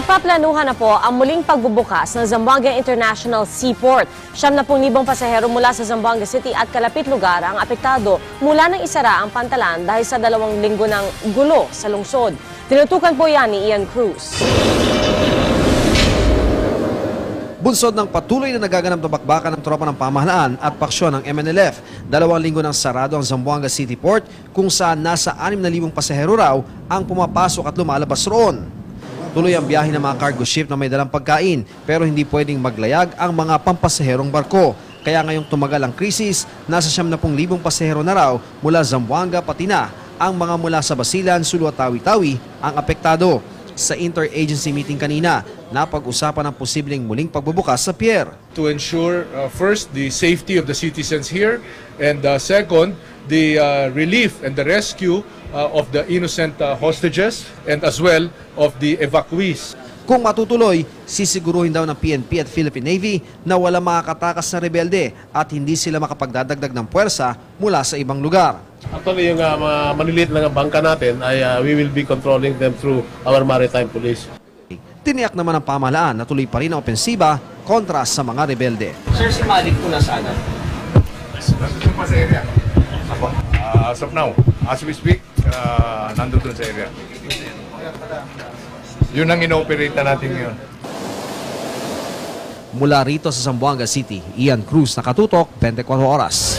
Nagpaplanuhan na po ang muling pagbubukas ng Zamboanga International Seaport. 70,000 pasahero mula sa Zamboanga City at kalapit lugar ang apektado mula nang isara ang pantalan dahil sa 2 linggo ng gulo sa lungsod. Tinutukan po yan ni Ian Cruz. Bunsod ng patuloy na nagaganap na bakbakan ng tropa ng pamahalaan at paksyon ng MNLF, 2 linggo nang sarado ang Zamboanga City Port kung saan nasa 6,000 pasahero raw ang pumapasok at lumalabas roon. Tuloy ang biyahe ng mga cargo ship na may dalang pagkain pero hindi pwedeng maglayag ang mga pampasaherong barko. Kaya ngayong tumagal ang krisis, nasa 70,000 pasahero na raw mula Zamboanga pati na ang mga mula sa Basilan, Sulu at Tawi-Tawi ang apektado. Sa interagency meeting kanina, napag-usapan ang posibleng muling pagbubukas sa pier. To ensure first the safety of the citizens here and second the relief and the rescue of the innocent hostages and as well of the evacuees. Kung matutuloy, sisiguruhin daw ng PNP at Philippine Navy na wala makakatakas na rebelde at hindi sila makapagdadagdag ng puwersa mula sa ibang lugar. Actually, yung mga maliliit na bangka natin ay we will be controlling them through our maritime police. Tiniyak naman ng pamahalaan na tuloy pa rin ang opensiba kontra sa mga rebelde. Sir, si Malik po nasaan? Nandun pa sa area. As of now, as we speak, nandun sa area. Yun ang ino-operate na natin ngayon. Mula rito sa Zamboanga City, Ian Cruz, Nakatutok, 24 Oras.